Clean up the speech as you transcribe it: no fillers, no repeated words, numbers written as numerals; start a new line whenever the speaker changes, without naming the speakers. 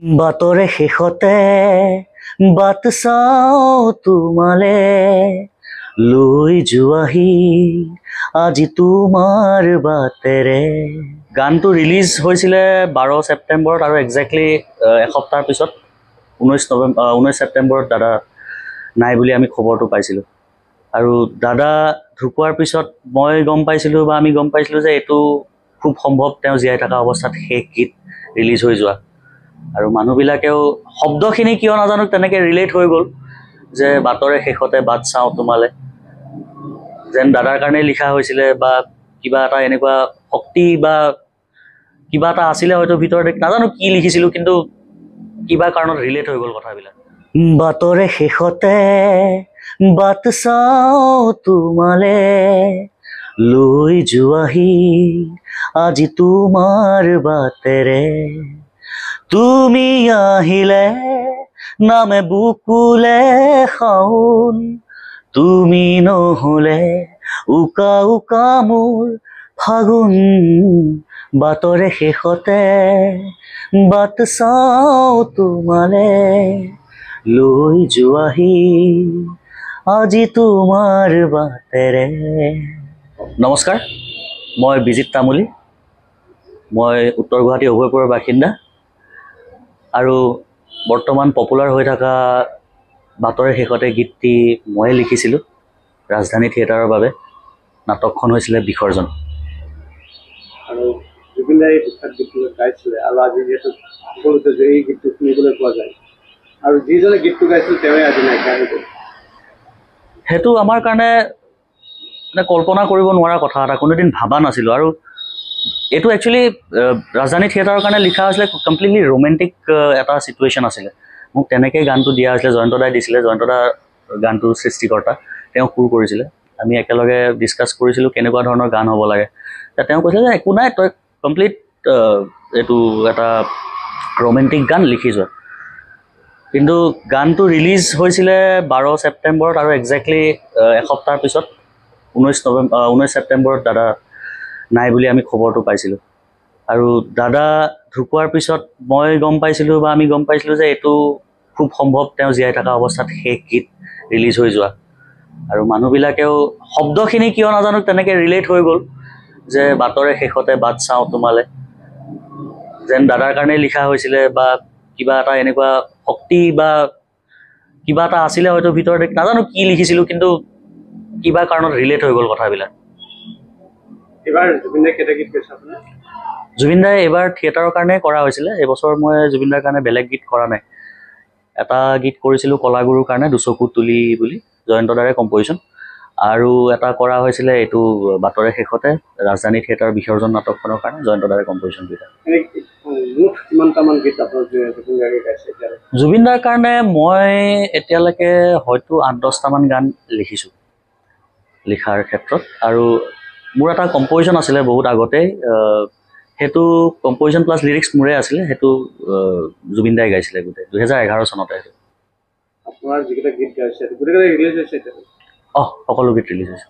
বাটৰে শেষতে বাট চাওঁ তোমালে লৈ যোৱাহি আজি তোমাৰ বাটেৰে। গানটো ৰিলিজ হৈছিলে 12 ছেপ্টেম্বৰত আৰু একজেক্টলি এসপ্তাহৰ পিছত 19 ছেপ্টেম্বৰত দাদা নাই বুলি আমি খবৰটো পাইছিলোঁ। আৰু দাদা ঢুকোৱাৰ পিছত মই গম পাইছিলোঁ বা আমি গম পাইছিলোঁ যে এইটো খুব সম্ভৱ তেওঁ জীয়াই থকা অৱস্থাত শেষ গীত ৰিলিজ হৈ যোৱা। আৰু মানুহবিলাকেও শব্দখিনি কিয় নাজানো তেনেকৈ ৰিলেট হৈ গ'ল যে বাটৰে শেষতে বাট চাওঁ তোমালে, যেন দাদাৰ কাৰণে লিখা হৈছিলে বা কিবা এটা এনেকুৱা শক্তি বা কিবা এটা আছিলে হয়তো ভিতৰতে, নাজানো কি লিখিছিলোঁ, কিন্তু কিবা কাৰণত ৰিলেট হৈ গ'ল কথাবিলাক। বাটৰে শেষতে বাট চাওঁ তোমালে লৈ যোৱাহি আজি তোমাৰ বাটেৰে। তুমি আহিলে নামে বুকুলে শাওন, তুমি নহ'লে উকা উকা মোৰ ফাগুন। বাটৰে শেষতে বাট চাওঁ তোমালে লৈ যোৱাহি আজি তোমাৰ বাটেৰে। নমস্কাৰ, মই বিজিত তামুলী। মই উত্তৰ গুৱাহাটী অভয়পুৰৰ বাসিন্দা আৰু বৰ্তমান পপুলাৰ হৈ থকা বাটৰে শেষতে গীতটি ময়ে লিখিছিলোঁ ৰাজধানী থিয়েটাৰৰ বাবে। নাটকখন হৈছিলে বিসৰ্জন।
আৰু জুবিন দাই বিখ্যাত গীতটো গাইছিলে আৰু আজি যিহেতু সকলোতে যে এই গীতটো শুনিবলৈ পোৱা যায় আৰু যিজনে গীতটো গাইছিল তেওঁৱে আজি নাইকিয়া হৈ গ'ল।
সেইটো আমাৰ কাৰণে মানে কল্পনা কৰিব নোৱাৰা কথা এটা, কোনোদিন ভবা নাছিলোঁ। আৰু এইটো একচুৱেলি ৰাজধানী থিয়েটাৰৰ কাৰণে লিখা হৈছিলে, কমপ্লিটলি ৰোমেণ্টিক এটা চিটুৱেশ্যন আছিলে। মোক তেনেকৈ গানটো দিয়া হৈছিলে, জয়ন্ত দাই দিছিলে। জয়ন্ত দা গানটোৰ সৃষ্টিকৰ্তা, তেওঁ সুৰ কৰিছিলে। আমি একেলগে ডিছকাছ কৰিছিলোঁ কেনেকুৱা ধৰণৰ গান হ'ব লাগে। তেওঁ কৈছিলে যে একো নাই, তই কমপ্লিট এইটো এটা ৰোমেণ্টিক গান লিখি যোৱা। কিন্তু গানটো ৰিলিজ হৈছিলে 12 ছেপ্টেম্বৰত আৰু একজেক্টলি এসপ্তাহৰ পিছত 19 ছেপ্টেম্বৰত দাদা নাই বুলি আমি খবৰটো পাইছিলোঁ। আৰু দাদা ঢুকোৱাৰ পিছত মই গম পাইছিলোঁ বা আমি গম পাইছিলোঁ যে এইটো খুব সম্ভৱ তেওঁ জীয়াই থকা অৱস্থাত শেষ গীত ৰিলিজ হৈ যোৱা। আৰু মানুহবিলাকেও শব্দখিনি কিয় নাজানো তেনেকৈ ৰিলেট হৈ গ'ল যে বাটৰে শেষতে বাট চাওঁ তোমালে, যেন দাদাৰ কাৰণে লিখা হৈছিলে বা কিবা এটা এনেকুৱা শক্তি বা কিবা এটা আছিলে হয়তো ভিতৰতে, নাজানো কি লিখিছিলোঁ, কিন্তু কিবা কাৰণত ৰিলেট হৈ গ'ল কথাবিলাক।
এইবাৰ জুবিন দাই কেইটা গীত গাইছে আপোনাৰ?
জুবিন দাই এইবাৰ থিয়েটাৰৰ কাৰণে কৰা হৈছিলে। এইবছৰ মই জুবিন দাৰ কাৰণে বেলেগ গীত কৰা নাই। এটা গীত কৰিছিলোঁ কলাগুৰুৰ কাৰণে, দুচকু তুলি বুলি, জয়ন্ত দাৰে কম্প'জিশ্যন। আৰু এটা কৰা হৈছিলে এইটো বাটৰে শেষতে ৰাজধানী থিয়েটাৰ বিসৰ্জন নাটকখনৰ কাৰণে, জয়ন্ত দাৰে কম্প'জিশ্যন দুটা।
মুঠ কিমানটামান গীত আপোনাৰ জুবিন দাই গাইছে এতিয়া?
জুবিন দাৰ কাৰণে মই এতিয়ালৈকে হয়তো 8-10টামান গান লিখিছোঁ লিখাৰ ক্ষেত্ৰত। আৰু মোৰ এটা কম্প'জিশ্যন আছিলে বহুত আগতেই, সেইটো কম্প'জিশ্যন প্লাছ লিৰিক্স মোৰে আছিলে। সেইটো জুবিন দাই গাইছিলে গোটেই 2011 চনতে। সেইটো
আপোনাৰ যিকেইটা গীত গাইছে গোটেইকেইটা ৰিলিজ হৈছে এতিয়া?
সকলো গীত ৰিলিজ হৈছে।